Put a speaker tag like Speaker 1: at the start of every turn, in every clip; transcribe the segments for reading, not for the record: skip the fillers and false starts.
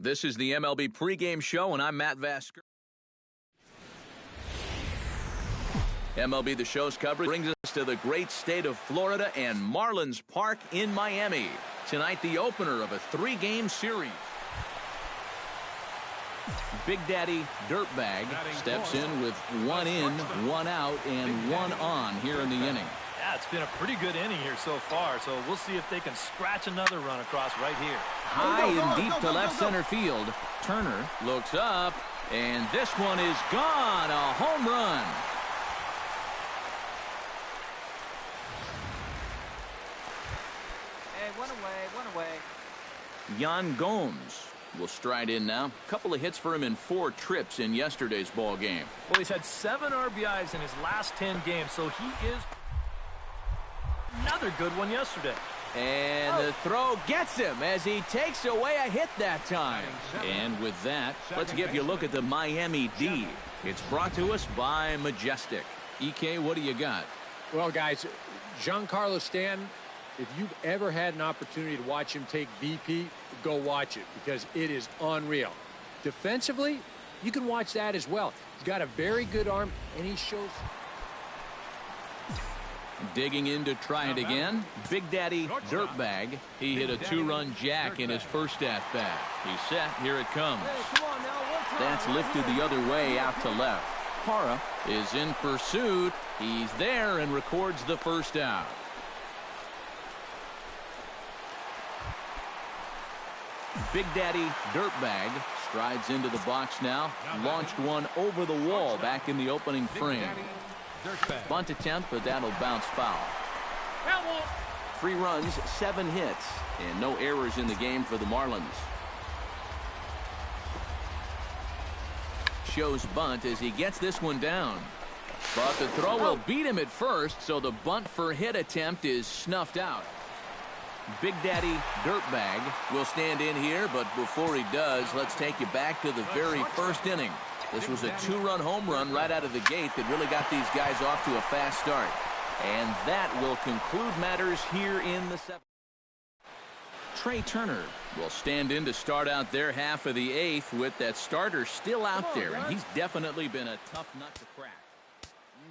Speaker 1: This is the MLB pregame show, and I'm Matt Vasker. MLB The Show's coverage brings us to the great state of Florida and Marlins Park in Miami. Tonight, the opener of a 3-game series. Big Daddy Dirtbag steps in with 1 in, 1 out, and 1 on here in the inning.
Speaker 2: Yeah, it's been a pretty good inning here so far, so we'll see if they can scratch another run across right here.
Speaker 1: High and deep to left center field. Turner looks up, and this one is gone. A home run.
Speaker 3: Hey, one away.
Speaker 1: Yan Gomes will stride in now. A couple of hits for him in 4 trips in yesterday's ball game.
Speaker 2: Well, he's had 7 RBIs in his last 10 games, so he is another good one yesterday.
Speaker 1: And the throw gets him as he takes away a hit that time. And with that, let's give you a look at the Miami D. It's brought to us by Majestic. EK, what do you got?
Speaker 4: Well, guys, Giancarlo Stanton, if you've ever had an opportunity to watch him take BP, go watch it because it is unreal. Defensively, you can watch that as well. He's got a very good arm, and he shows...
Speaker 1: Digging in to try it again, Big Daddy Dirtbag. He hit a 2-run jack in his first at-bat. He's set. Here it comes. That's lifted the other way out to left. Parra is in pursuit. He's there and records the first out. Big Daddy Dirtbag strides into the box now. Launched one over the wall back in the opening frame. Bunt attempt, but that'll bounce foul. 3 runs, 7 hits, and no errors in the game for the Marlins. Shows bunt as he gets this one down. But the throw will beat him at first, so the bunt for hit attempt is snuffed out. Big Daddy Dirtbag will stand in here, but before he does, let's take you back to the very first inning. This was a 2-run home run right out of the gate that really got these guys off to a fast start. And that will conclude matters here in the 7th. Trey Turner will stand in to start out their half of the 8th with that starter still out there, and he's definitely been a tough nut to crack.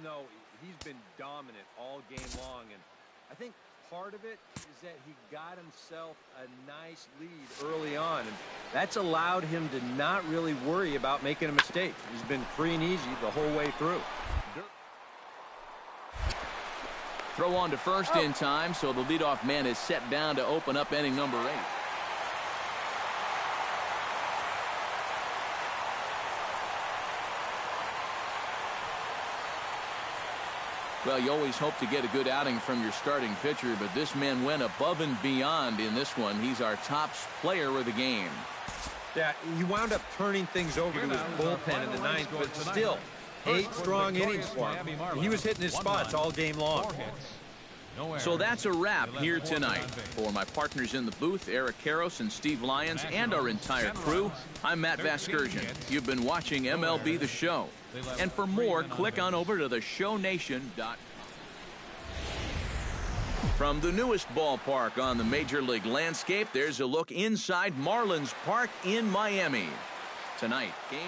Speaker 5: No, he's been dominant all game long, and I think part of it is that he got himself a nice lead early on, and that's allowed him to not really worry about making a mistake. He's been free and easy the whole way through.
Speaker 1: Throw on to first in time, so the leadoff man is set down to open up inning number 8. Well, you always hope to get a good outing from your starting pitcher, but this man went above and beyond in this one. He's our top player of the game.
Speaker 5: Yeah, he wound up turning things over to his bullpen in the 9th, but still, 8 strong innings for him. He was hitting his spots all game long.
Speaker 1: So that's a wrap here tonight. For my partners in the booth, Eric Karros and Steve Lyons, and our entire crew, I'm Matt Vasgersian. You've been watching MLB The Show. And for more, click on over to theshownation.com. From the newest ballpark on the Major League landscape, there's a look inside Marlins Park in Miami. Tonight, game.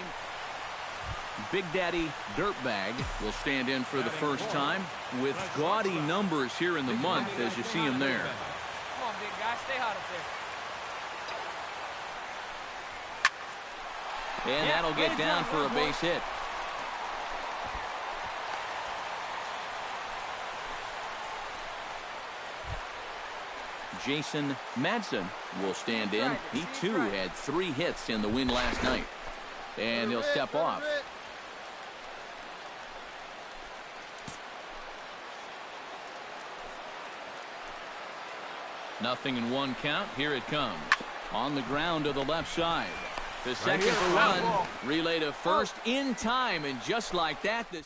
Speaker 1: Big Daddy Dirtbag will stand in for the first time with gaudy numbers here in the month as you see him there.
Speaker 3: Come on, big guy. Stay hot up there.
Speaker 1: And that'll get down for a base hit. Jason Madsen will stand in. He too had 3 hits in the win last night. And he'll step off. Nothing in 1 count. Here it comes. On the ground to the left side. The second for run. Relay to first in time. And just like that, this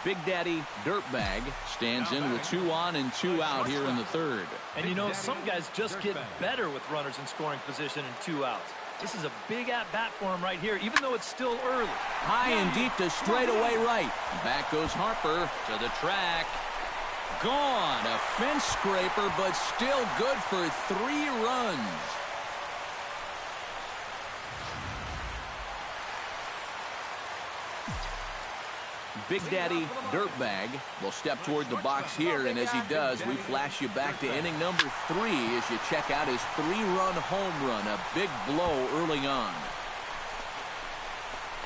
Speaker 1: Big Daddy Dirtbag stands in with 2 on and 2 out here in the 3rd.
Speaker 2: And you know, some guys just get better with runners in scoring position and 2 outs. This is a big at-bat for him right here, even though it's still early.
Speaker 1: High and deep to straightaway right. Back goes Harper to the track. Gone. A fence scraper, but still good for 3 runs. Big Daddy Dirtbag will step toward the box here, and as he does, we flash you back to inning number 3 as you check out his 3-run home run, a big blow early on.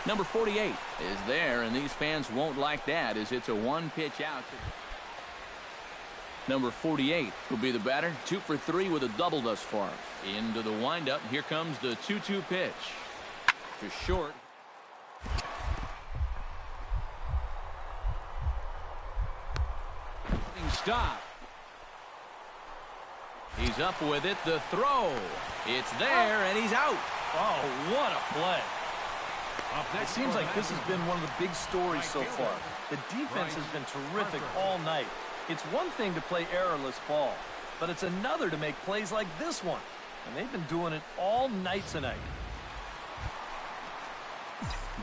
Speaker 1: Number 48 is there, and these fans won't like that as it's a 1-pitch out. Number 48 will be the batter, 2 for 3 with a double thus far. Into the windup, here comes the 2-2 pitch. To short. Stop. He's up with it. The throw. It's there, and he's out.
Speaker 2: Oh, what a play. It seems like this has been one of the big stories so far. The defense has been terrific all night. It's one thing to play errorless ball, but it's another to make plays like this one. And they've been doing it all night tonight.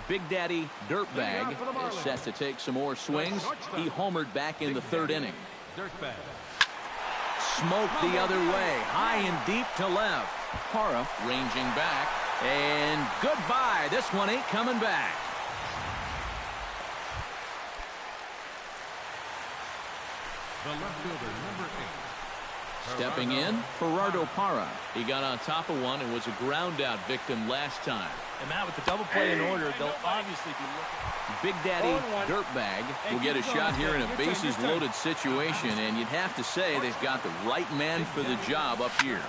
Speaker 1: Big Daddy Dirtbag is set to take some more swings. He homered back in the 3rd inning. Smoked the other way, high and deep to left. Parra ranging back, and goodbye. This one ain't coming back.
Speaker 6: The left fielder, number 8.
Speaker 1: Stepping in, Gerardo Parra. He got on top of one and was a ground-out victim last time.
Speaker 2: And Matt, with the double play in order, they'll obviously be looking.
Speaker 1: Big Daddy Dirtbag will get a shot here in a bases-loaded situation, and you'd have to say they've got the right man for the job up here.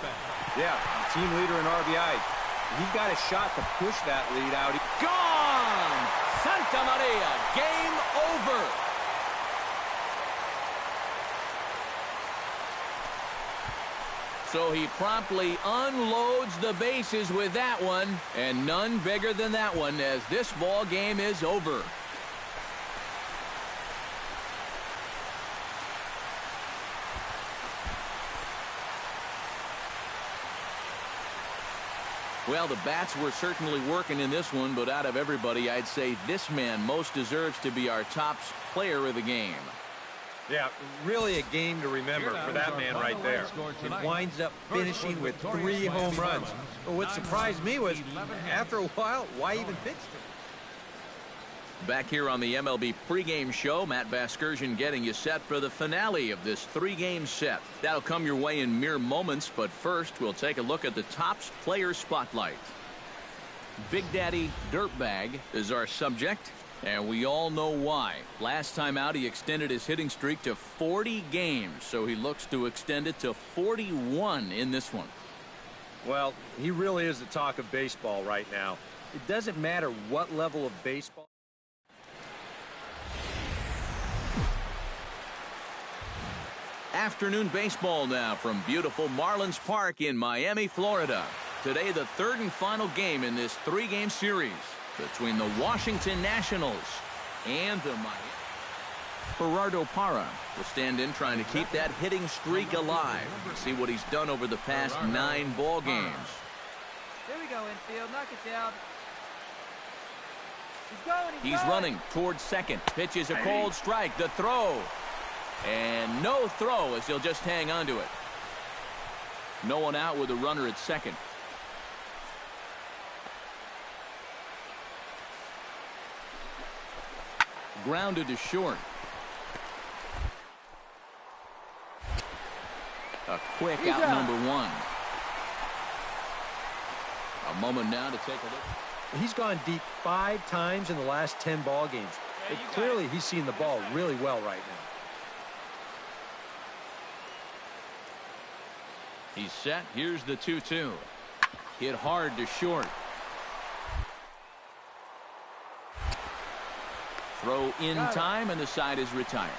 Speaker 5: Yeah, team leader in RBI. He's got a shot to push that lead out.
Speaker 1: Gone! Santa Maria, game over. So he promptly unloads the bases with that one, and none bigger than that one as this ball game is over. Well, the bats were certainly working in this one, but out of everybody, I'd say this man most deserves to be our top player of the game.
Speaker 5: Yeah, really a game to remember for that man right there. It winds up finishing with 3 home runs. But what surprised me was, after a while, why even pitch him?
Speaker 1: Back here on the MLB pregame show, Matt Vasgersian getting you set for the finale of this 3-game set. That'll come your way in mere moments, but first we'll take a look at the Topps Player Spotlight. Big Daddy Dirtbag is our subject, and we all know why. Last time out, he extended his hitting streak to 40 games, so he looks to extend it to 41 in this one.
Speaker 5: Well, he really is the talk of baseball right now. It doesn't matter what level of baseball.
Speaker 1: Afternoon baseball now from beautiful Marlins Park in Miami, Florida. Today, the 3rd and final game in this 3-game series between the Washington Nationals and the Miami. Gerardo Parra will stand in trying to keep that hitting streak alive. See what he's done over the past 9 ball games.
Speaker 3: Here we go, infield. Knock it down. He's going.
Speaker 1: He's running towards second. Pitches a cold strike. The throw. And no throw as he'll just hang on to it. No one out with a runner at second. Grounded to short. A quick out number 1. A moment now to take a look.
Speaker 5: He's gone deep 5 times in the last 10 ball games. But clearly he's seen the ball really well right now.
Speaker 1: He's set. Here's the 2-2. Hit hard to short. Throw in time, and the side is retired.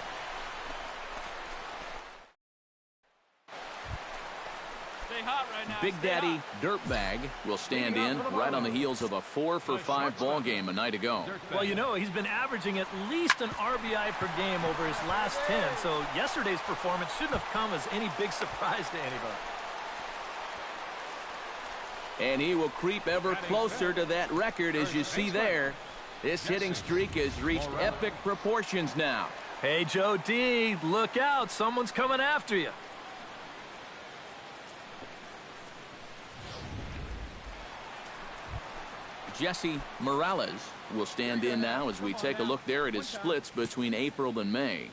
Speaker 3: Stay hot right now.
Speaker 1: Big Daddy Dirtbag will stand in right on the heels of a 4-for-5 ball game a night ago.
Speaker 2: Well, you know, he's been averaging at least an RBI per game over his last 10, so yesterday's performance shouldn't have come as any big surprise to anybody.
Speaker 1: And he will creep ever closer to that record, as you see there. This hitting streak has reached epic proportions now.
Speaker 2: Hey, Joe D, look out. Someone's coming after you.
Speaker 1: Jesse Morales will stand in now as we take a look there at his splits between April and May.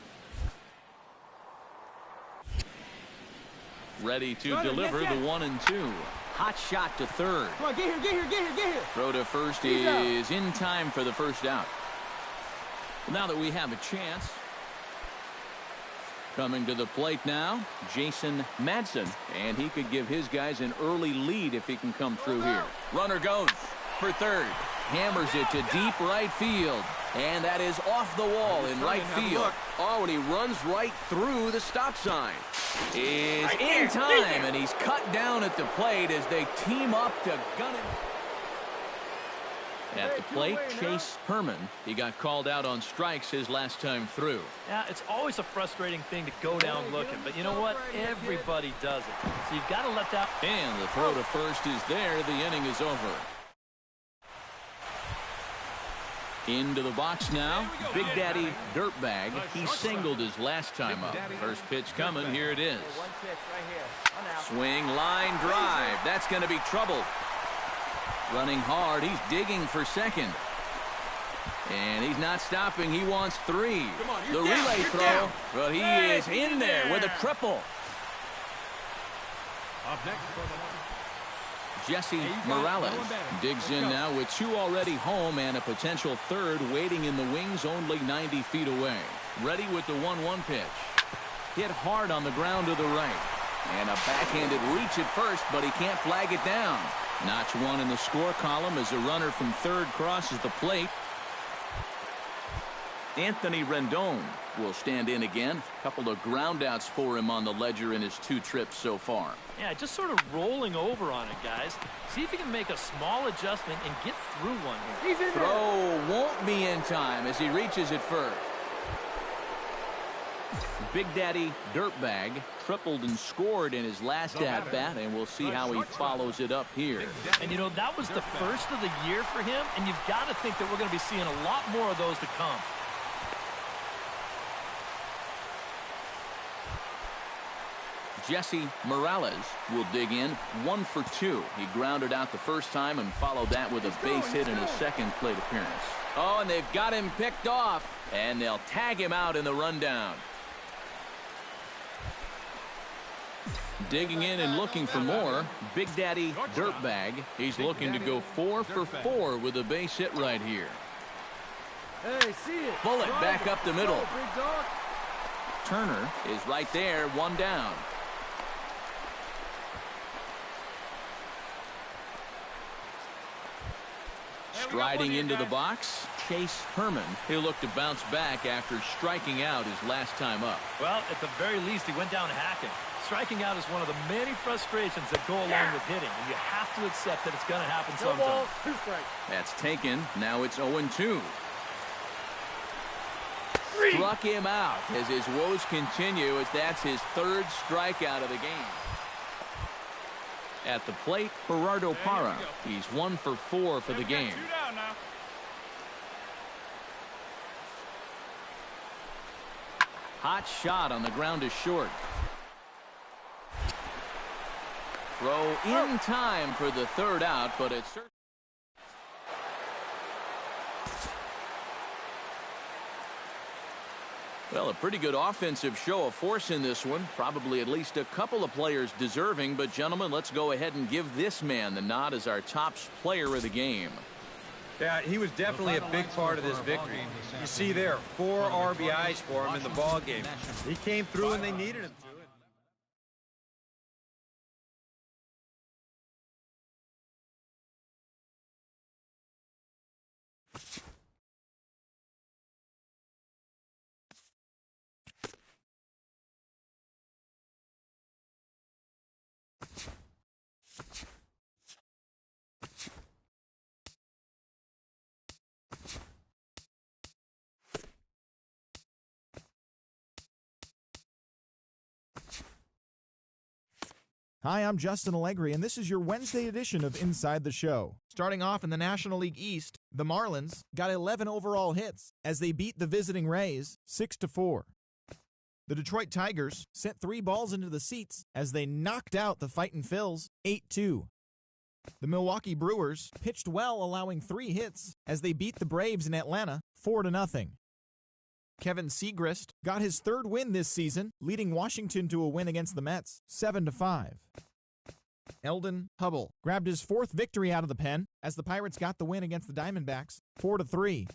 Speaker 1: Ready to deliver the 1-2. Hot shot to third.
Speaker 5: Come on, get here.
Speaker 1: Throw to first is in time for the first out. Now that we have a chance. Coming to the plate now, Jason Madsen. And he could give his guys an early lead if he can come through here. Runner goes for third. Hammers it to deep right field. And that is off the wall in right field. Oh, and he runs right through the stop sign. Is in time, and he's cut down at the plate as they team up to gun it. At the plate, Chase Herman. He got called out on strikes his last time through.
Speaker 2: Yeah, it's always a frustrating thing to go down looking, but you know what? Everybody does it. So you've got to let that...
Speaker 1: And the throw to first is there. The inning is over. Into the box now, Big Daddy Dirtbag. He singled his last time up. First pitch coming, here it is. Swing, line, drive. That's going to be trouble. Running hard, he's digging for second. And he's not stopping, he wants three. The relay throw, but he is in there with a triple.
Speaker 6: Up next for the
Speaker 1: Jesse Morales digs in now with two already home and a potential third waiting in the wings only 90 feet away. Ready with the 1-1 pitch. Hit hard on the ground to the right. And a backhanded reach at first, but he can't flag it down. Notch one in the score column as a runner from third crosses the plate. Anthony Rendon will stand in again. A couple of groundouts for him on the ledger in his two trips so far.
Speaker 2: Yeah, just sort of rolling over on it, guys. See if he can make a small adjustment and get through one here.
Speaker 1: Throw won't be in time as he reaches it first. Big Daddy Dirtbag tripled and scored in his last at-bat, and we'll see how he follows it up here.
Speaker 2: And, you know, that was the first of the year for him, and you've got to think that we're going to be seeing a lot more of those to come.
Speaker 1: Jesse Morales will dig in 1 for 2. He grounded out the first time and followed that with a base hit in his second plate appearance. Oh, and they've got him picked off, and they'll tag him out in the rundown. Digging in and looking for more, Big Daddy Dirtbag. He's looking to go 4 for 4 with a base hit right here.
Speaker 5: Hey, see it.
Speaker 1: Bullet back up the middle. Turner is right there, one down. Striding into the box, Chase Herman. He'll look to bounce back after striking out his last time up.
Speaker 2: Well, at the very least, he went down hacking. Striking out is one of the many frustrations that go along with hitting, and you have to accept that it's going to happen sometimes.
Speaker 1: That's taken. Now it's 0-2. Struck him out as his woes continue, as that's his third strikeout of the game. At the plate, Gerardo Parra. He's 1 for 4 for the game. Hot shot on the ground is short. Throw in time for the third out, but it's certainly... Well, a pretty good offensive show of force in this one. Probably at least a couple of players deserving. But, gentlemen, let's go ahead and give this man the nod as our top player of the game.
Speaker 5: Yeah, he was definitely a big part of this victory. You see there, 4 RBIs for him in the ball game. He came through when they needed him to.
Speaker 7: Hi, I'm Justin Allegri, and this is your Wednesday edition of Inside the Show. Starting off in the National League East, the Marlins got 11 overall hits as they beat the visiting Rays 6-4. The Detroit Tigers sent 3 balls into the seats as they knocked out the Fightin' Phils 8-2. The Milwaukee Brewers pitched well, allowing 3 hits as they beat the Braves in Atlanta 4-0. Kevin Segrist got his 3rd win this season, leading Washington to a win against the Mets 7-5. Eldon Hubble grabbed his 4th victory out of the pen as the Pirates got the win against the Diamondbacks 4-3.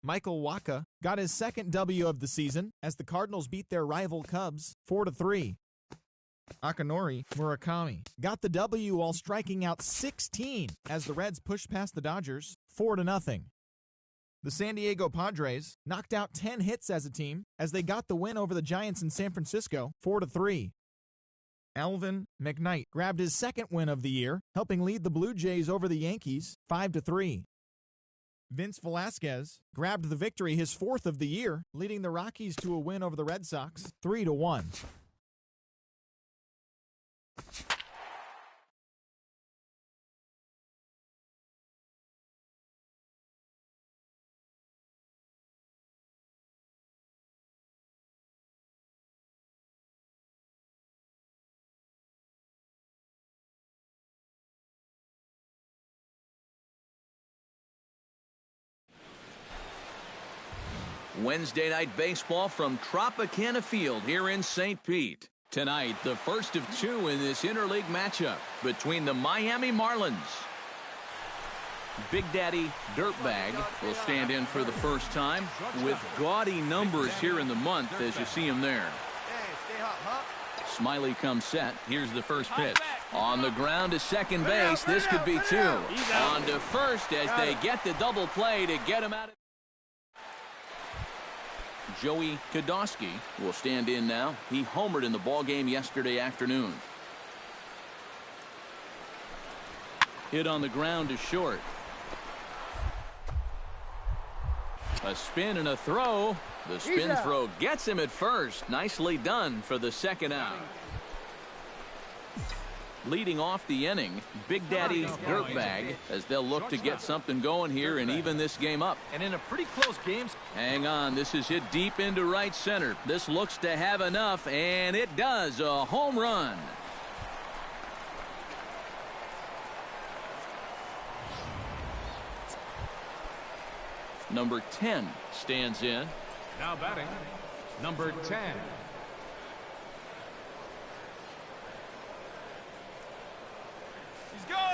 Speaker 7: Michael Wacha got his 2nd W of the season as the Cardinals beat their rival Cubs 4-3. Akinori Murakami got the W while striking out 16 as the Reds pushed past the Dodgers 4-0. The San Diego Padres knocked out 10 hits as a team as they got the win over the Giants in San Francisco 4-3. Alvin McKnight grabbed his 2nd win of the year, helping lead the Blue Jays over the Yankees 5-3. Vince Velasquez grabbed the victory, his 4th of the year, leading the Rockies to a win over the Red Sox 3-1.
Speaker 1: Wednesday night baseball from Tropicana Field here in St. Pete. Tonight, the first of 2 in this interleague matchup between the Miami Marlins. Big Daddy Dirtbag will stand in for the first time with gaudy numbers here in the month as you see him there. Smiley comes set. Here's the first pitch. On the ground to second base. This could be 2. On to first as they get the double play to get him out of. Joey Kodosky will stand in now. He homered in the ballgame yesterday afternoon. Hit on the ground to short. A spin and a throw. The spin throw gets him at first. Nicely done for the 2nd out. Leading off the inning, Big Daddy Dirtbag, as they'll look to get something going here and even this game up.
Speaker 2: And in a pretty close game.
Speaker 1: Hang on, this is hit deep into right center. This looks to have enough, and it does. A home run. Number 10 stands in.
Speaker 6: Now batting, number 10.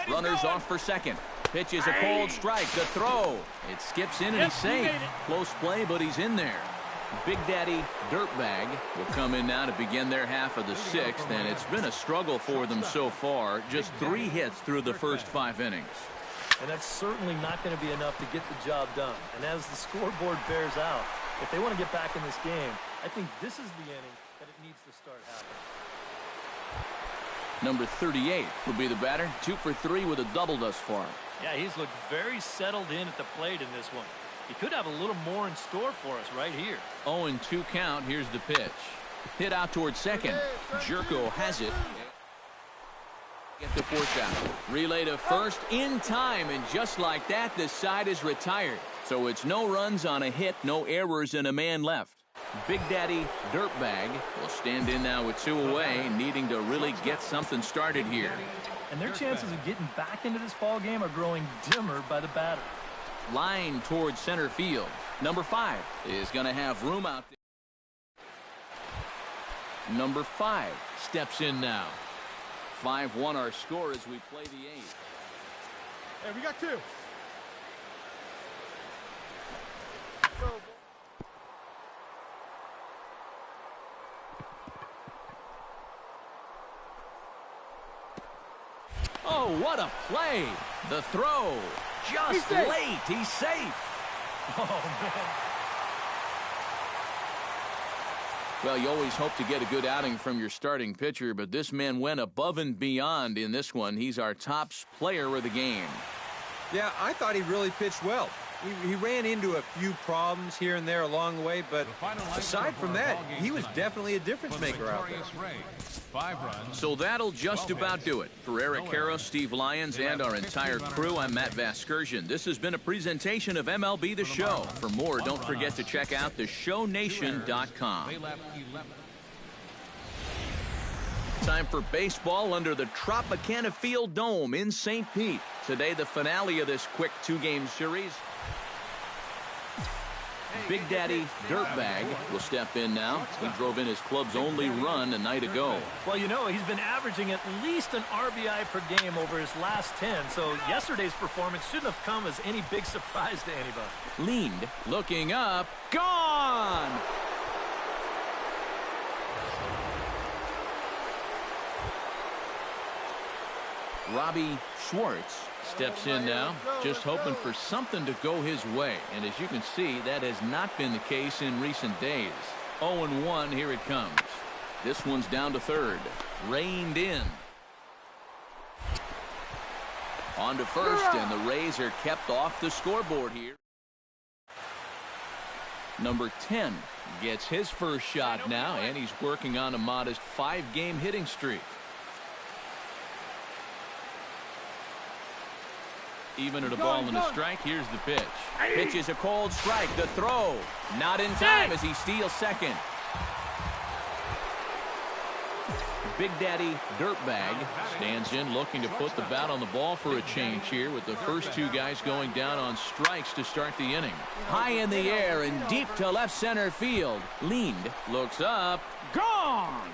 Speaker 1: Runners off for second. Pitch is a cold strike. The throw. It skips in and he's safe. Close play, but he's in there. Big Daddy Dirtbag will come in now to begin their half of the 6th, and it's been a struggle for them so far. Just 3 hits through the first 5 innings.
Speaker 2: And that's certainly not going to be enough to get the job done. And as the scoreboard bears out, if they want to get back in this game, I think this is the inning that it needs to start happening.
Speaker 1: Number 38 will be the batter. 2 for 3 with a double thus far.
Speaker 2: Yeah, he's looked very settled in at the plate in this one. He could have a little more in store for us right here.
Speaker 1: 0-2 count. Here's the pitch. Hit out towards second. Jerko has it. Get the 4th out. Relay to first in time, and just like that, the side is retired. So it's no runs on a hit, no errors, and a man left. Big Daddy Dirtbag will stand in now with 2 away, needing to really get something started here.
Speaker 2: And their chances of getting back into this ball game are growing dimmer by the batter.
Speaker 1: Line towards center field. Number 5 is going to have room out there. Number 5 steps in now. 5-1 our score as we play the 8th.
Speaker 8: Hey, we got 2.
Speaker 1: Oh, what a play. The throw. Just late. He's safe.
Speaker 2: Oh, man.
Speaker 1: Well, you always hope to get a good outing from your starting pitcher, but this man went above and beyond in this one. He's our top player of the game.
Speaker 5: Yeah, I thought he really pitched well. He ran into a few problems here and there along the way, but aside from that, he was definitely a difference maker out there.
Speaker 6: 5 runs.
Speaker 1: So that'll just about do it. For Eric Harrow, Steve Lyons, and our entire crew, I'm Matt Vasgersian. This has been a presentation of MLB The Show. For more, don't forget to check out theshownation.com. Time for baseball under the Tropicana Field Dome in St. Pete. Today, the finale of this quick 2-game series. Big Daddy Dirtbag will step in now. He drove in his club's only run a night ago.
Speaker 2: Well, you know, he's been averaging at least an RBI per game over his last 10, so yesterday's performance shouldn't have come as any big surprise to anybody.
Speaker 1: Leaned, looking up, gone! Robbie Schwartz steps in now, just hoping for something to go his way. And as you can see, that has not been the case in recent days. 0-1, here it comes. This one's down to third. Reined in. On to first, and the Rays are kept off the scoreboard here. Number 10 gets his first shot now, and he's working on a modest 5-game hitting streak. Even at a ball and a strike, here's the pitch. Pitch is a cold strike. The throw, not in time as he steals second. Big Daddy Dirtbag stands in looking to put the bat on the ball for a change here with the first 2 guys going down on strikes to start the inning. High in the air and deep to left center field. Leaned, looks up, gone!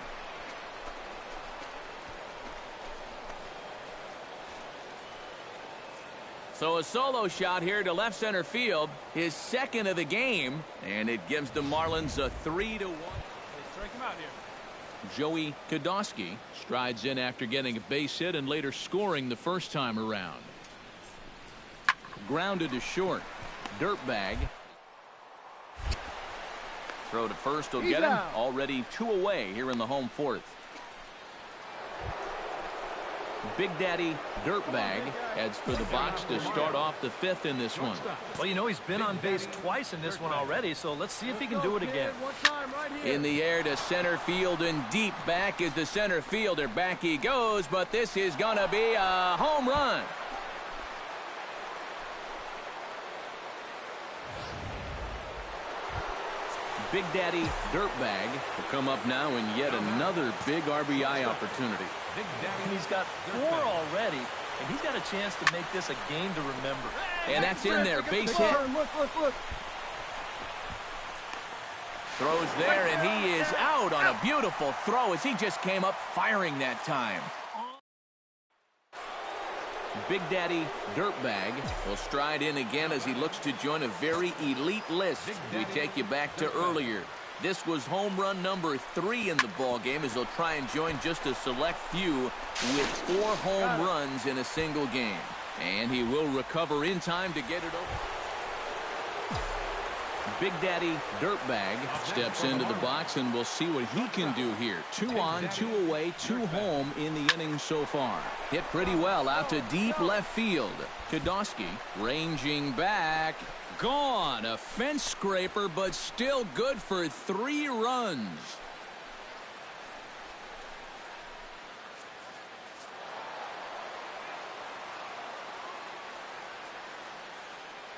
Speaker 1: So a solo shot here to left center field, his second of the game, and it gives the Marlins a 3-1.
Speaker 8: Strike him out here.
Speaker 1: Joey Kodosky strides in after getting a base hit and later scoring the first time around. Grounded to short. Dirtbag. Throw to first will get him. Already 2 away here in the home 4th. Big Daddy Dirtbag heads for the box to start off the 5th in this one.
Speaker 2: Well, you know, he's been on base twice in this one already, so let's see if he can do it again.
Speaker 1: In the air to center field and deep back is the center fielder. Back he goes, but this is going to be a home run. Big Daddy Dirtbag will come up now in yet another big RBI opportunity.
Speaker 2: And he's got 4 already, and he's got a chance to make this a game to remember.
Speaker 1: And that's in there. Base hit.
Speaker 8: Look.
Speaker 1: Throws there, and he is out on a beautiful throw as he just came up firing that time. Big Daddy Dirtbag will stride in again as he looks to join a very elite list. We take you back to earlier. This was home run number 3 in the ball game as he'll try and join just a select few with 4 home runs in a single game. And he will recover in time to get it over. Big Daddy Dirtbag steps into the box, and we'll see what he can do here. 2 on, 2 away, 2 home in the inning so far. Hit pretty well out to deep left field. Kodosky ranging back. Gone. A fence scraper, but still good for 3 runs.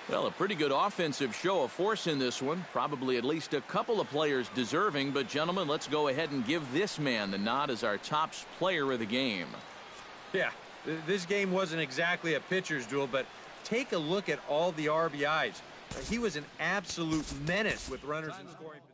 Speaker 1: Well, a pretty good offensive show of force in this one. Probably at least a couple of players deserving. But, gentlemen, let's go ahead and give this man the nod as our top player of the game.
Speaker 5: Yeah, this game wasn't exactly a pitcher's duel, but take a look at all the RBIs. He was an absolute menace with runners in scoring position.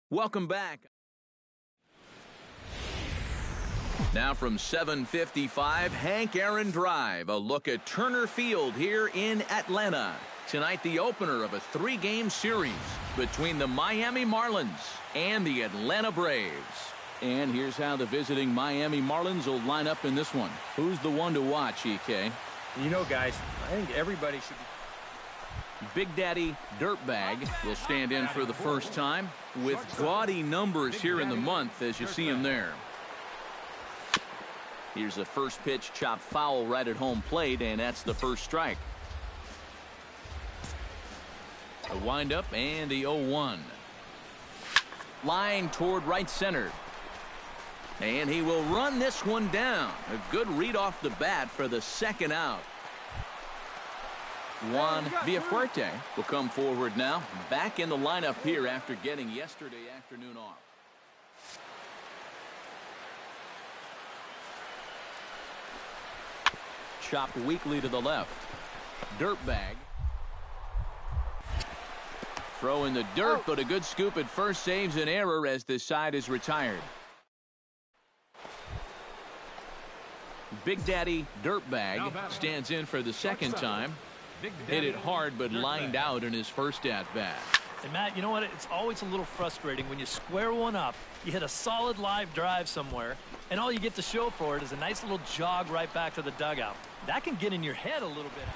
Speaker 1: Welcome back. Now from 7:55, Hank Aaron Drive. A look at Turner Field here in Atlanta. Tonight, the opener of a 3-game series between the Miami Marlins and the Atlanta Braves. And here's how the visiting Miami Marlins will line up in this one. Who's the one to watch, EK?
Speaker 5: You know, guys, I think everybody should be...
Speaker 1: Big Daddy Dirtbag will stand in for the first time with gaudy numbers here in the month, as you see him there. Here's a first pitch chop foul right at home plate, and that's the first strike. A windup and the 0-1. Line toward right center. And he will run this one down. A good read off the bat for the second out. Juan Villafuerte will come forward now. Back in the lineup here after getting yesterday afternoon off. Chopped weakly to the left. Dirtbag. Throw in the dirt, but a good scoop at first saves an error as this side is retired. Big Daddy Dirtbag stands in for the second time. Hit it hard, but lined out in his first at-bat.
Speaker 2: And Matt, you know what? It's always a little frustrating when you square one up, you hit a solid live drive somewhere, and all you get to show for it is a nice little jog right back to the dugout. That can get in your head a little bit.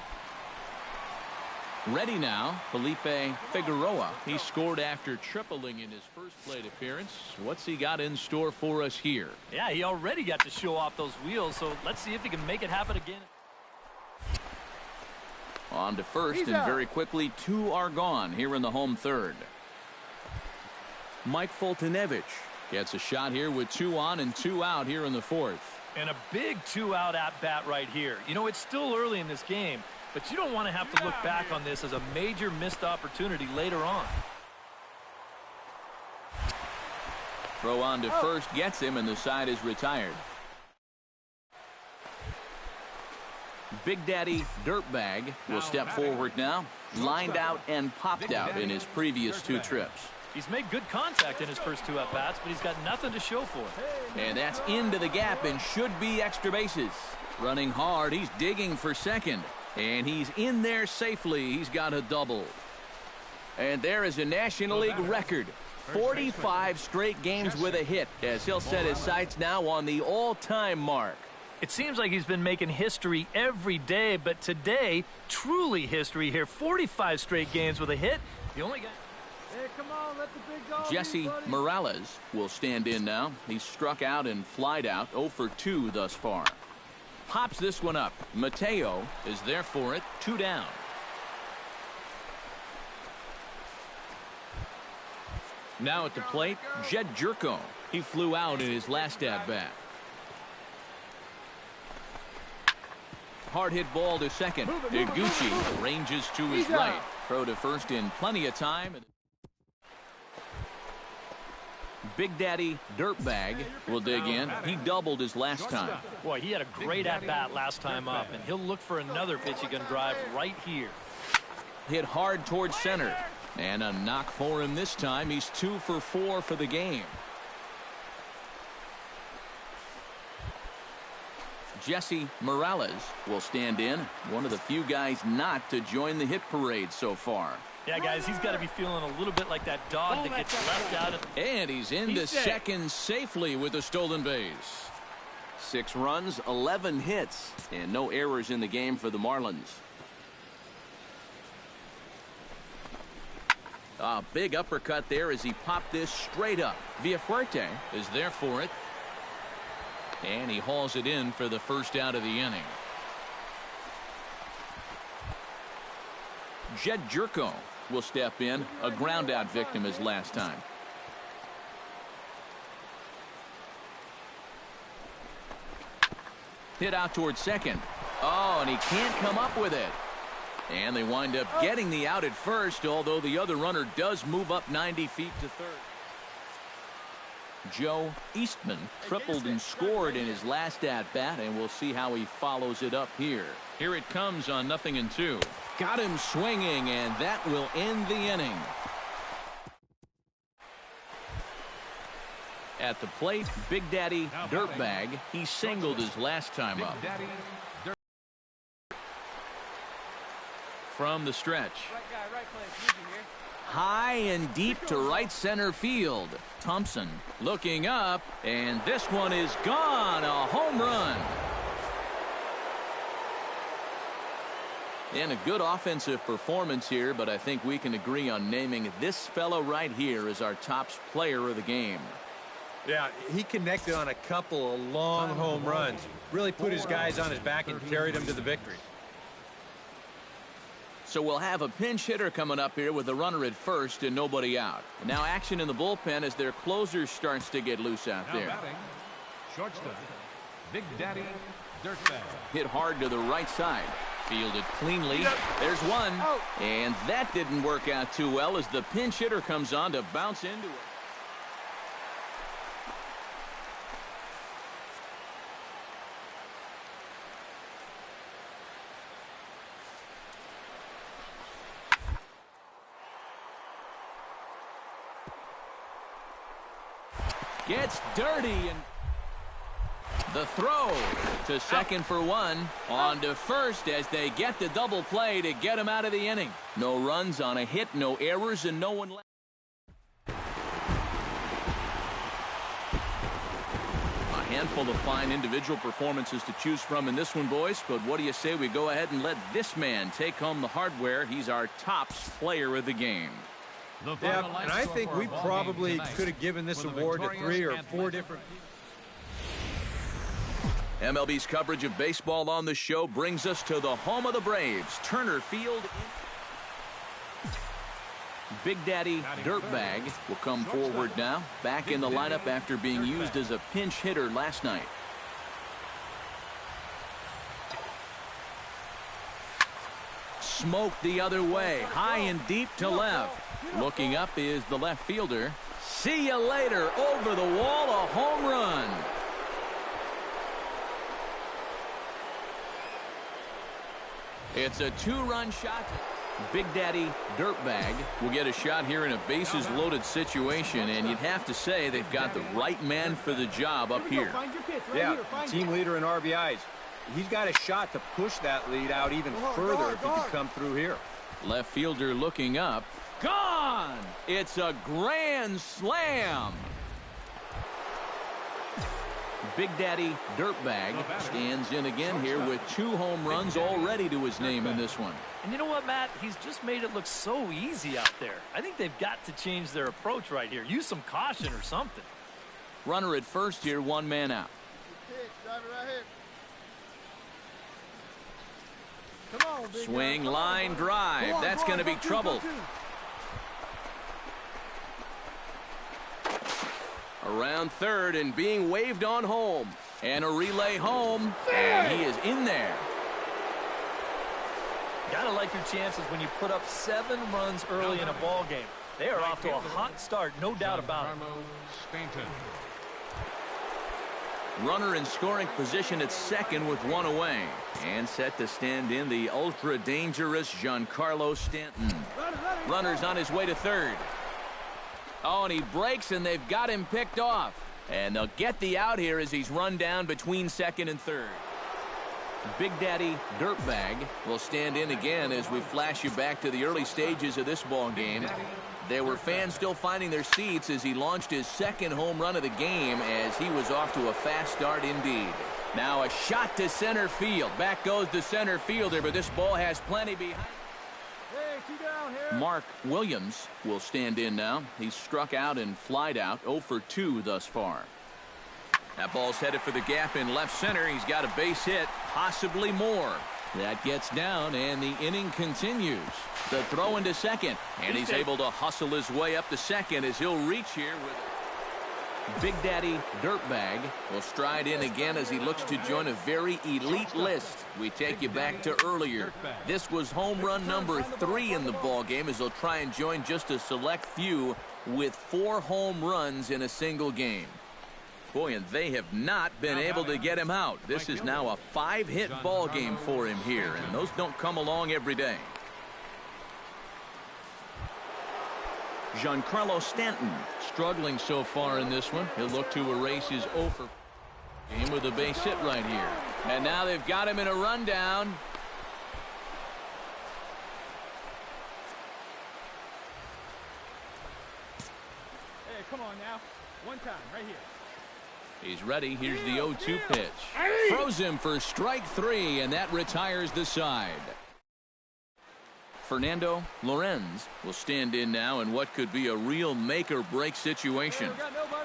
Speaker 1: Ready now, Felipe Figueroa. He scored after tripling in his first plate appearance. What's he got in store for us here?
Speaker 2: Yeah, he already got to show off those wheels, so let's see if he can make it happen again.
Speaker 1: On to first, and very quickly, 2 are gone here in the home third. Mike Foltynewicz gets a shot here with 2 on and 2 out here in the fourth.
Speaker 2: And a big 2-out at-bat right here. You know, it's still early in this game, but you don't want to have to look back on this as a major missed opportunity later on.
Speaker 1: Throw on to first gets him, and the side is retired. Big Daddy Dirtbag will step forward now. Lined out and popped out in his previous 2 trips.
Speaker 2: He's made good contact in his first 2 at-bats, but he's got nothing to show for it.
Speaker 1: And that's into the gap and should be extra bases. Running hard, he's digging for second. And he's in there safely. He's got a double. And there is a National League record. 45 straight games with a hit, as he'll set his sights now on the all-time mark.
Speaker 2: It seems like he's been making history every day, but today, truly history here. 45 straight games with a hit. The only guy...
Speaker 8: Hey, come on, let the big dog
Speaker 1: Jesse Morales will stand in now. He's struck out and flied out, 0 for 2 thus far. Pops this one up. Mateo is there for it, 2 down. Now at the plate, Jed Jerko. He flew out in his last at-bat. Hard hit ball to second. Iguchi ranges to his right. Throw to first in plenty of time. Big Daddy Dirtbag will dig in. He doubled his last time.
Speaker 2: Boy, he had a great at-bat last time up, and he'll look for another pitch he can drive right here.
Speaker 1: Hit hard towards center. And a knock for him this time. He's 2 for 4 for the game. Jesse Morales will stand in. One of the few guys not to join the hit parade so far.
Speaker 2: Yeah, guys, he's got to be feeling a little bit like that dog that gets left out.
Speaker 1: And he's into second safely with a stolen base. 6 runs, 11 hits, and no errors in the game for the Marlins. A big uppercut there as he popped this straight up. Villafuerte is there for it. And he hauls it in for the first out of the inning. Jed Jerko will step in. A ground out victim his last time. Hit out towards second. Oh, and he can't come up with it. And they wind up getting the out at first, although the other runner does move up 90 feet to third. Joe Eastman tripled and scored in his last at-bat, and we'll see how he follows it up here. Here it comes on 0-2. Got him swinging, and that will end the inning. At the plate, Big Daddy Dirtbag. He singled his last time up. From the stretch.
Speaker 3: Right guy, right place. Easy here.
Speaker 1: High and deep to right center field. Thompson looking up, and this one is gone. A home run. And a good offensive performance here, but I think we can agree on naming this fellow right here as our top player of the game.
Speaker 5: Yeah, he connected on a couple of long home runs. Really put his guys on his back and carried them to the victory.
Speaker 1: So we'll have a pinch hitter coming up here with a runner at first and nobody out. Now action in the bullpen as their closer starts to get loose out there.
Speaker 6: Batting, shortstop, Big Daddy Dirtbag.
Speaker 1: Hit hard to the right side. Fielded cleanly. There's one. And that didn't work out too well as the pinch hitter comes on to bounce into it. Gets dirty, and the throw to second for one. On to first as they get the double play to get him out of the inning. No runs on a hit, no errors, and no one left. A handful of fine individual performances to choose from in this one, boys. But what do you say we go ahead and let this man take home the hardware? He's our top player of the game.
Speaker 5: Yeah, and I think we probably could have given this award to 3 or 4 different people.
Speaker 1: MLB's coverage of baseball on the show brings us to the home of the Braves, Turner Field. Big Daddy Dirtbag will come forward now, back in the lineup after being used as a pinch hitter last night. Smoked the other way, high and deep to left. Looking up is the left fielder. See you later. Over the wall, a home run. It's a 2-run shot. Big Daddy Dirtbag will get a shot here in a bases-loaded situation, and you'd have to say they've got the right man for the job up here.
Speaker 5: Yeah, team leader in RBIs. He's got a shot to push that lead out even further if he can come through here.
Speaker 1: Left fielder looking up. Gone! It's a grand slam. Big Daddy Dirtbag stands in again here with 2 home runs already to his name in this one.
Speaker 2: And you know what, Matt? He's just made it look so easy out there. I think they've got to change their approach right here. Use some caution or something.
Speaker 1: Runner at first here, 1 man out. Swing, line, drive. That's going to be trouble. Around third and being waved on home. And a relay home. And he is in there.
Speaker 2: Gotta like your chances when you put up 7 runs early in a ball game. They are off to a hot start, no doubt about it.
Speaker 1: Runner in scoring position at second with 1 away. And set to stand in the ultra-dangerous Giancarlo Stanton. Runner's on his way to third. Oh, and he breaks, and they've got him picked off. And they'll get the out here as he's run down between second and third. Big Daddy Dirtbag will stand in again as we flash you back to the early stages of this ball game. There were fans still finding their seats as he launched his 2nd home run of the game as he was off to a fast start indeed. Now a shot to center field. Back goes the center fielder, but this ball has plenty behind. Mark Williams will stand in now. He's struck out and flied out, 0 for 2 thus far. That ball's headed for the gap in left center. He's got a base hit, possibly more. That gets down, and the inning continues. The throw into second, and he's able to hustle his way up to second as he'll reach here with Big Daddy Dirtbag will stride in again as he looks to join a very elite list. We take you back to earlier. This was home run number 3 in the ball game as he'll try and join just a select few with 4 home runs in a single game. Boy, and they have not been able to get him out. This is now a 5-hit ball game for him here, and those don't come along every day. Giancarlo Stanton struggling so far in this one. He'll look to erase his over game with a base hit right here. And now they've got him in a rundown.
Speaker 3: Hey, come on now. One time, right here.
Speaker 1: He's ready. Here's the 0-2 pitch. Throws him for strike 3, and that retires the side. Fernando Lorenz will stand in now in what could be a real make-or-break situation.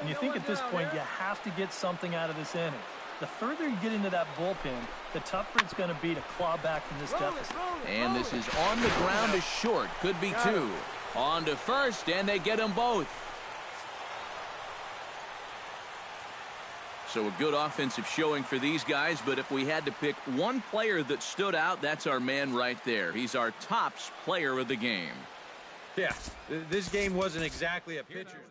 Speaker 2: And you think at this point you have to get something out of this inning. The further you get into that bullpen, the tougher it's going to be to claw back from this deficit.
Speaker 1: And this is on the ground to short. Could be 2. On to first, and they get them both. So a good offensive showing for these guys, but if we had to pick one player that stood out, that's our man right there. He's our tops player of the game.
Speaker 5: Yeah, this game wasn't exactly a pitcher's duel.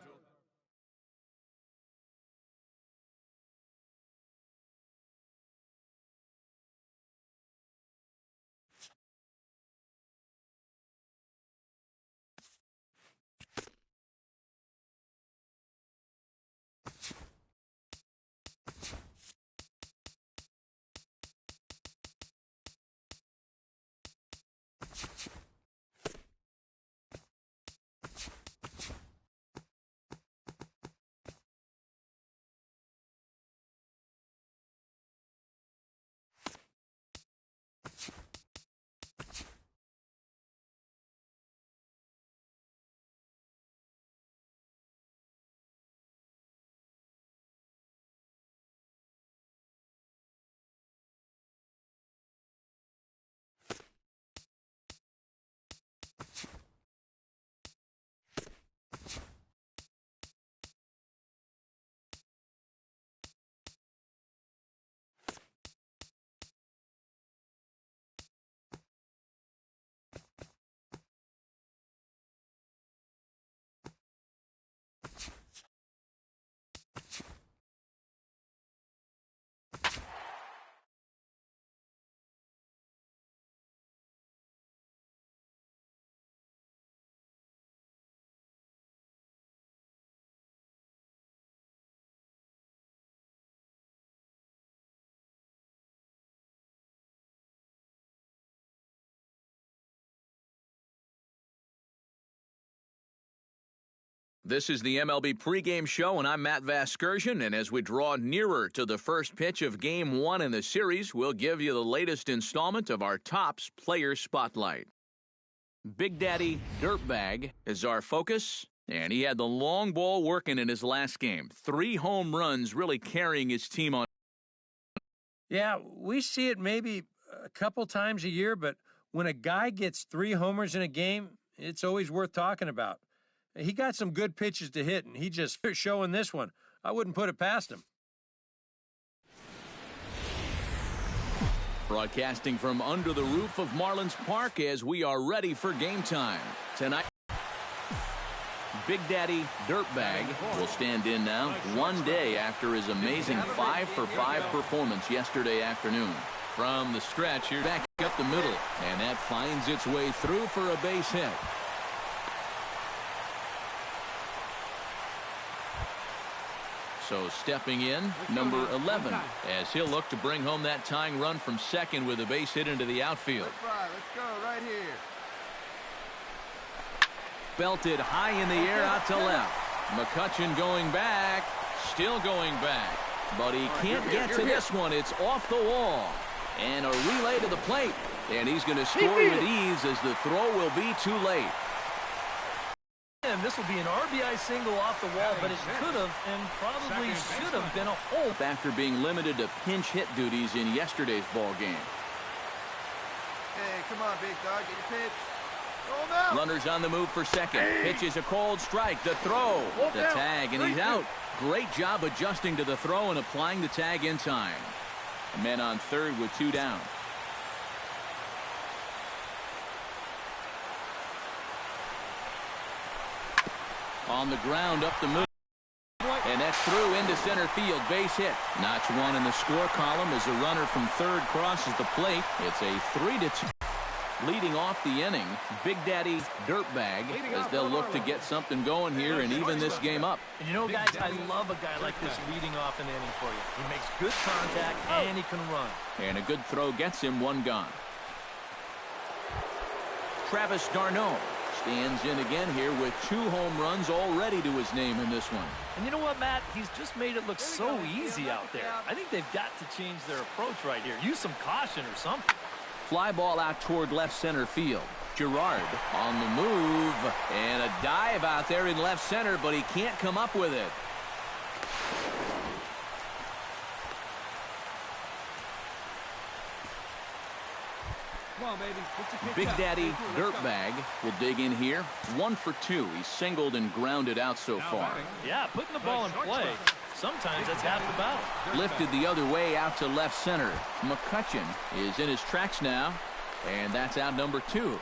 Speaker 1: This is the MLB pregame show, and I'm Matt Vasgersian, and as we draw nearer to the first pitch of Game 1 in the series, we'll give you the latest installment of our Tops Player Spotlight. Big Daddy Dirtbag is our focus, and he had the long ball working in his last game. 3 home runs really carrying his team on.
Speaker 5: Yeah, we see it maybe a couple times a year, but when a guy gets 3 homers in a game, it's always worth talking about. He got some good pitches to hit, and he just showing this one. I wouldn't put it past him.
Speaker 1: Broadcasting from under the roof of Marlins Park as we are ready for game time. Tonight, Big Daddy Dirtbag will stand in now 1 day after his amazing 5-for-5 performance yesterday afternoon. From the stretch, here back up the middle, and that finds its way through for a base hit. So stepping in, number 11, as he'll look to bring home that tying run from second with a base hit into the outfield.
Speaker 8: Let's go right here.
Speaker 1: Belted high in the air out to left. McCutchen going back, still going back. But he can't get to this one. It's off the wall. And a relay to the plate. And he's going to score with ease as the throw will be too late.
Speaker 2: And this will be an RBI single off the wall, but it could have and probably should have been a hole.
Speaker 1: After being limited to pinch hit duties in yesterday's ball game.
Speaker 8: Hey, come on, big dog. Get your pitch. Roll now.
Speaker 1: Runners on the move for second. Pitch is a cold strike. The throw. The tag, and he's out. Great job adjusting to the throw and applying the tag in time. Men on third with 2 down. On the ground up the middle. And that's through into center field. Base hit. Notch 1 in the score column as the runner from third crosses the plate. It's a 3-2. Leading off the inning, Big Daddy Dirtbag, as they'll look to get something going here and even this game up.
Speaker 2: And you know, guys, I love a guy like this leading off an inning for you. He makes good contact, and he can run.
Speaker 1: And a good throw gets him one gone. Travis d'Arnaud stands in again here with 2 home runs already to his name in this one.
Speaker 2: And you know what, Matt? He's just made it look so easy out there. I think they've got to change their approach right here. Use some caution or something.
Speaker 1: Fly ball out toward left center field. Gerard on the move, and a dive out there in left center, but he can't come up with it.
Speaker 3: Come on, baby.
Speaker 1: Big Daddy Dirtbag will dig in here. 1 for 2. He's singled and grounded out so far.
Speaker 2: Yeah, putting the ball in play. Sometimes that's half the battle.
Speaker 1: Lifted the other way out to left center. McCutcheon is in his tracks now, and that's out number 2.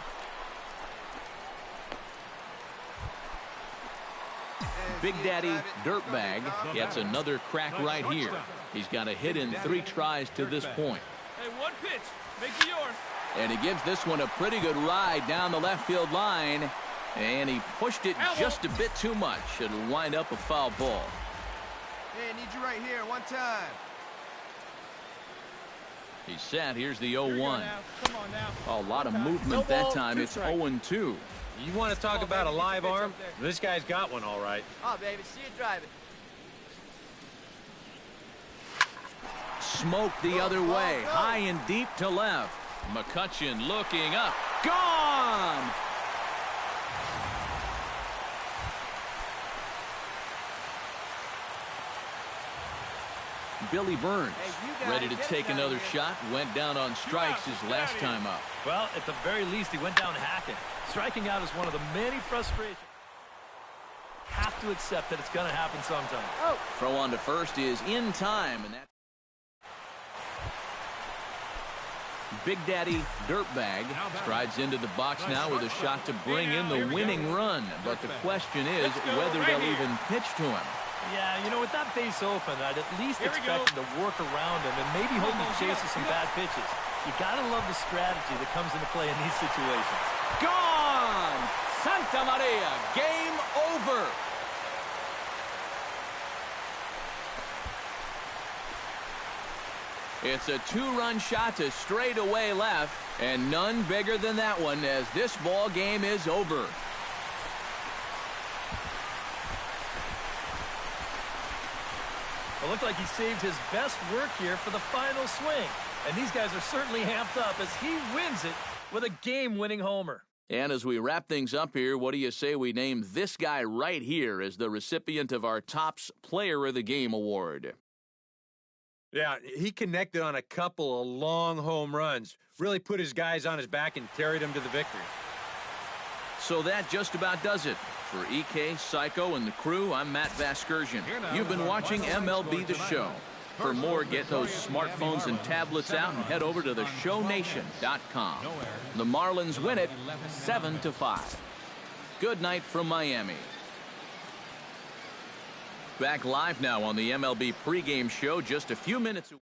Speaker 1: Big Daddy Dirtbag gets another crack right here. He's got a hit in 3 tries to this point.
Speaker 3: Hey, one pitch. Make it yours.
Speaker 1: And he gives this one a pretty good ride down the left field line. And he pushed it just a bit too much. It'll wind up a foul ball.
Speaker 8: Hey, I need you right here, one time.
Speaker 1: He's set. Here's the 0-1.
Speaker 3: Come on now.
Speaker 1: A lot of movement that time. It's 0-2.
Speaker 5: You want to talk about a live arm? This guy's got one all right.
Speaker 8: Oh, baby, see you drive it.
Speaker 1: Smoke the other way. High and deep to left. McCutcheon looking up. Gone! Billy Burns ready to take another shot. Went down on strikes his last time up.
Speaker 2: Well, at the very least, he went down hacking. Striking out is one of the many frustrations. Have to accept that it's going to happen sometime.
Speaker 1: Throw on to first is in time, and that. Big Daddy Dirtbag strides into the box now with a shot to bring in the winning run. But the question is whether they'll even pitch to him.
Speaker 2: Yeah, you know, with that base open, I'd at least expect him to work around him and maybe hope he chases some bad pitches. You got to love the strategy that comes into play in these situations.
Speaker 1: Gone! Santa Maria, game over. It's a 2-run shot to straightaway left, and none bigger than that one as this ball game is over.
Speaker 2: It looked like he saved his best work here for the final swing. And these guys are certainly amped up as he wins it with a game-winning homer.
Speaker 1: And as we wrap things up here, what do you say we name this guy right here as the recipient of our Topps Player of the Game award?
Speaker 5: Yeah, he connected on a couple of long home runs. Really put his guys on his back and carried them to the victory.
Speaker 1: So that just about does it. For EK, Psycho, and the crew, I'm Matt Vasgersian. You've been watching MLB The Show. For more, get those smartphones and tablets out and head over to theshownation.com. The Marlins win it 7-5. Good night from Miami. Back live now on the MLB pregame show just a few minutes away.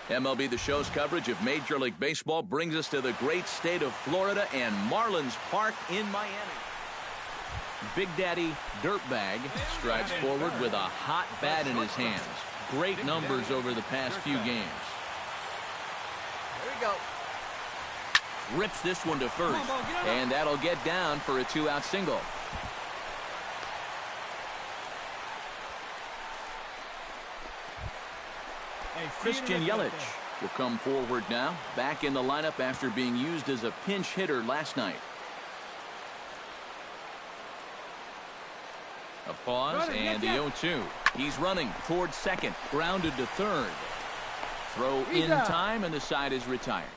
Speaker 1: MLB The Show's coverage of Major League Baseball brings us to the great state of Florida and Marlins Park in Miami. Big Daddy Dirtbag strides forward with a hot bat in his hands. Great numbers over the past few games.
Speaker 8: Here we go.
Speaker 1: Rips this one to first, and that'll get down for a 2-out single. Christian Yelich will come forward now, back in the lineup after being used as a pinch hitter last night. A pause and the 0-2. He's running towards second, grounded to third. Throw in time, and the side is retired.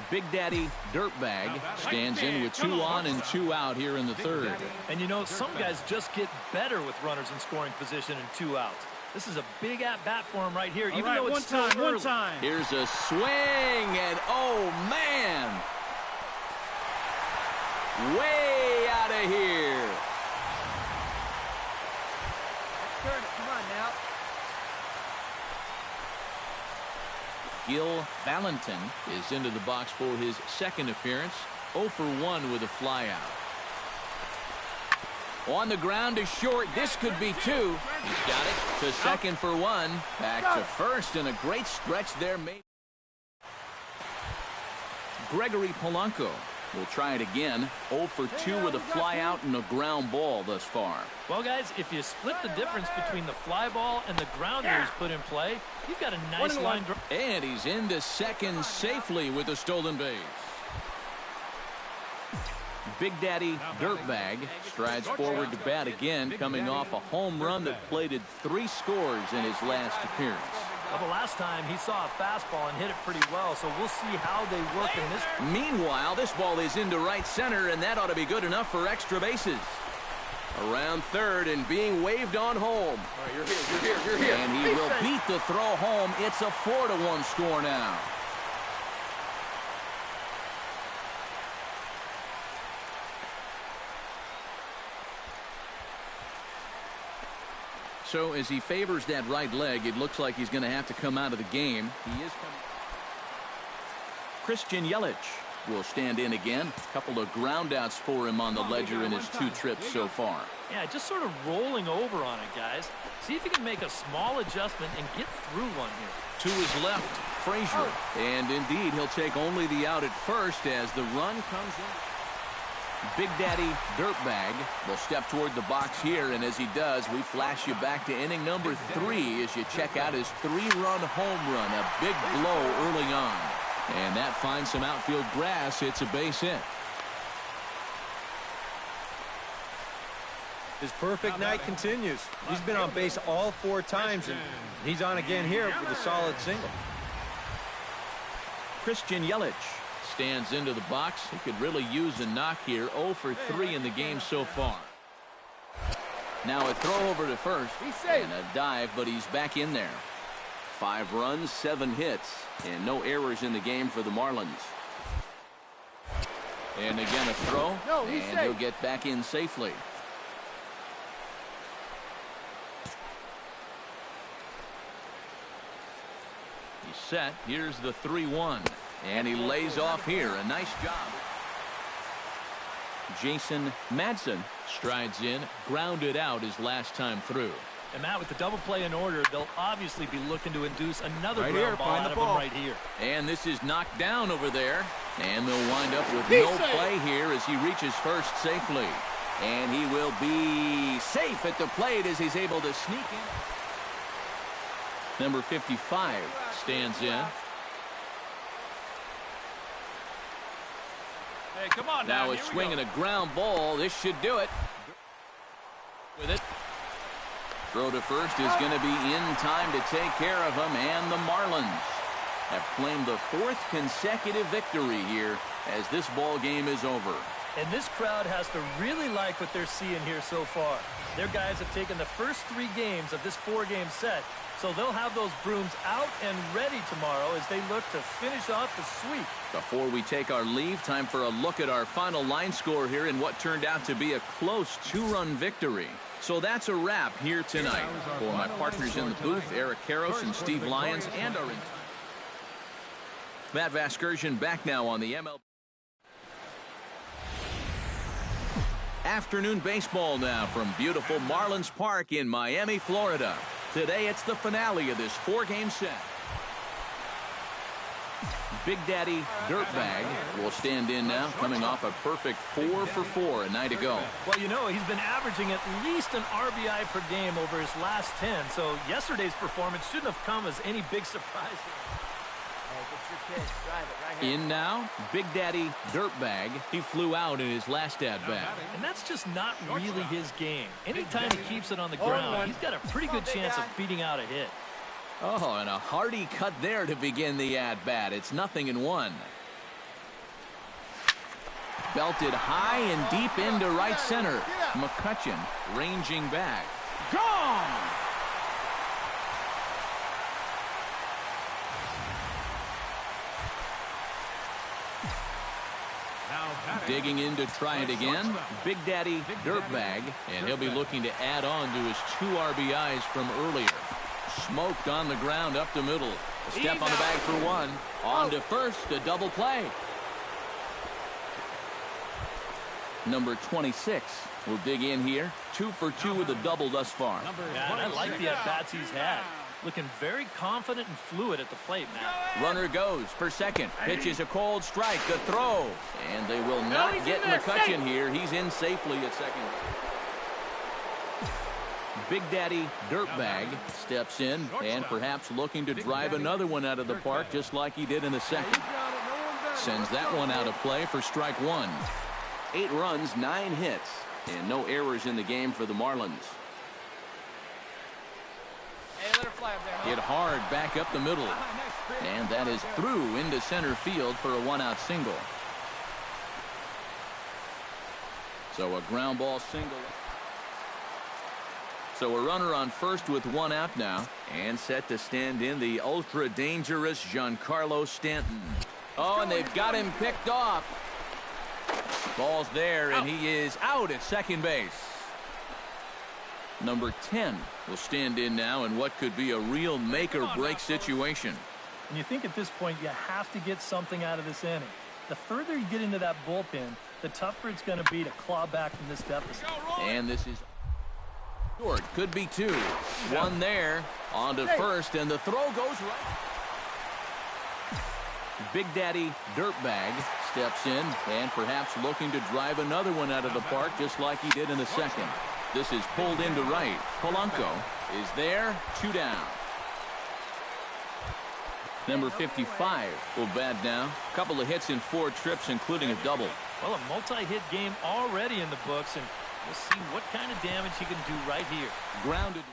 Speaker 1: Big Daddy Dirtbag stands in with 2 on and 2 out here in the third.
Speaker 2: And you know, some guys just get better with runners in scoring position and 2 outs. This is a big at-bat for him right here, even though it's still early.
Speaker 1: Here's a swing, and oh, man! Way out of here.
Speaker 8: Turn it. Come on now.
Speaker 1: Gil Valentin is into the box for his second appearance. 0 for 1 with a flyout. On the ground is short. This could be 2. He's got it to second for 1. Back to first, and a great stretch there. Gregory Polanco will try it again. 0 for 2 with a flyout and a ground ball thus far.
Speaker 2: Well, guys, if you split the difference between the fly ball and the grounder he's put in play, you've got a nice line drive.
Speaker 1: And he's into second safely with a stolen base. Big Daddy Dirtbag strides forward to bat again, coming off a home run that plated 3 scores in his last appearance.
Speaker 2: Well, the last time he saw a fastball and hit it pretty well, so we'll see how they work in this.
Speaker 1: Meanwhile, this ball is into right center, and that ought to be good enough for extra bases. Around third and being waved on home.
Speaker 8: All right, you're here.
Speaker 1: And he will beat the throw home. It's a 4-1 score now. So as he favors that right leg, it looks like he's going to have to come out of the game. He is coming. Christian Yelich will stand in again. A couple of ground outs for him on the ledger in his 2 trips so far.
Speaker 2: Yeah, just sort of rolling over on it, guys. See if he can make a small adjustment and get through one here.
Speaker 1: To his left, Frazier. And indeed, he'll take only the out at first as the run comes in. Big Daddy Dirtbag will step toward the box here, and as he does, we flash you back to inning number 3 as you check out his 3-run home run. A big blow early on. And that finds some outfield grass. It's a base hit.
Speaker 5: His perfect night continues. He's been on base all 4 times, and he's on again here with a solid single.
Speaker 1: Christian Yelich stands into the box. He could really use a knock here. 0 for 3 in the game so far. Now a throw over to first and a dive, but he's back in there. 5 runs, 7 hits, and no errors in the game for the Marlins. And again a throw, and he'll get back in safely. He's set. Here's the 3-1. And he lays off here. A nice job. Jason Madsen strides in, grounded out his last time through.
Speaker 2: And Matt, with the double play in order, they'll obviously be looking to induce another ground ball out of him right here.
Speaker 1: And this is knocked down over there. And they'll wind up with no play here as he reaches first safely. And he will be safe at the plate as he's able to sneak in. Number 55 stands in.
Speaker 2: Hey, come on
Speaker 1: now. A swing and a ground ball. This should do it. With it. Throw to first is going to be in time to take care of him, and the Marlins have claimed the 4th consecutive victory here as this ball game is over.
Speaker 2: And this crowd has to really like what they're seeing here so far. Their guys have taken the first 3 games of this 4-game set, so they'll have those brooms out and ready tomorrow as they look to finish off the sweep.
Speaker 1: Before we take our leave, time for a look at our final line score here in what turned out to be a close 2-run victory. So that's a wrap here tonight. For my partners in the booth, Eric Karros and Steve Lyons, and our Matt Vasgersian back now on the MLB. Afternoon baseball now from beautiful Marlins Park in Miami, Florida. Today it's the finale of this 4-game set. Big Daddy Dirtbag will stand in now, coming off a perfect 4 for 4 a night ago.
Speaker 2: Well, you know, he's been averaging at least an RBI per game over his last 10, so yesterday's performance shouldn't have come as any big surprise.
Speaker 1: In now, Big Daddy Dirtbag. He flew out in his last at-bat.
Speaker 2: And that's just not really his game. Anytime he keeps it on the ground, he's got a pretty good chance of beating out a hit.
Speaker 1: Oh, and a hearty cut there to begin the at-bat. It's 0-1. Belted high and deep into right center. McCutchen ranging back. Gone! Digging in to try it again, Big Daddy Dirtbag, and he'll be looking to add on to his 2 RBIs from earlier. Smoked on the ground up the middle. A step on the bag for one. On to first, a double play. Number 26 will dig in here. 2 for 2 with a double thus far.
Speaker 2: Yeah, and I like the at-bats he's had. Looking very confident and fluid at the plate, Matt.
Speaker 1: Runner goes for second. Pitches a cold strike. The throw. And they will not get McCutchen here. He's in safely at second. Big Daddy Dirtbag steps in and perhaps looking to drive another one out of the park just like he did in the second. Sends that one out of play for strike one. 8 runs, 9 hits, and no errors in the game for the Marlins.
Speaker 8: Hey, let her fly up there.
Speaker 1: Hit hard back up the middle. And that is through into center field for a 1-out single. So a ground ball single. So a runner on first with 1 out now. And set to stand in the ultra-dangerous Giancarlo Stanton. Oh, and they've got him picked off. Ball's there, and he is out at second base. Number 10 will stand in now in what could be a real make-or-break situation.
Speaker 2: And you think at this point you have to get something out of this inning. The further you get into that bullpen, the tougher it's going to be to claw back from this deficit.
Speaker 1: And this is short. Could be 2. 1 there. On to first, and the throw goes right. Big Daddy Dirtbag steps in and perhaps looking to drive another one out of the park just like he did in the second. This is pulled into right. Polanco is there. 2 down. Number 55 will bat down. Couple of hits in 4 trips, including a double.
Speaker 2: Well, a multi-hit game already in the books, and we'll see what kind of damage he can do right here.
Speaker 1: Grounded.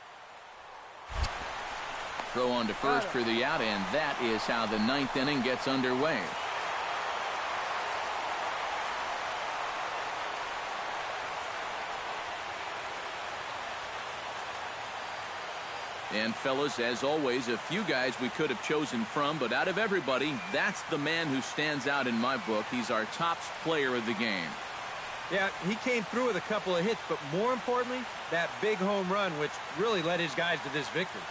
Speaker 1: Throw on to first for the out, and that is how the 9th inning gets underway. And fellas, as always, a few guys we could have chosen from, but out of everybody, that's the man who stands out in my book. He's our top player of the game.
Speaker 5: Yeah, he came through with a couple of hits, but more importantly, that big home run, which really led his guys to this victory.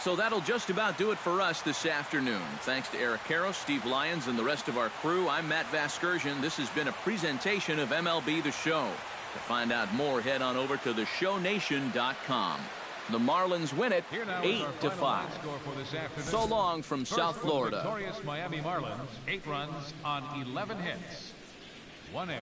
Speaker 1: So that'll just about do it for us this afternoon. Thanks to Eric Karros, Steve Lyons, and the rest of our crew. I'm Matt Vasgersian. This has been a presentation of MLB The Show. To find out more, head on over to theshownation.com. The Marlins win it 8-5. So long from South Florida.
Speaker 6: Victorious Miami Marlins, 8 runs on 11 hits. 1 error.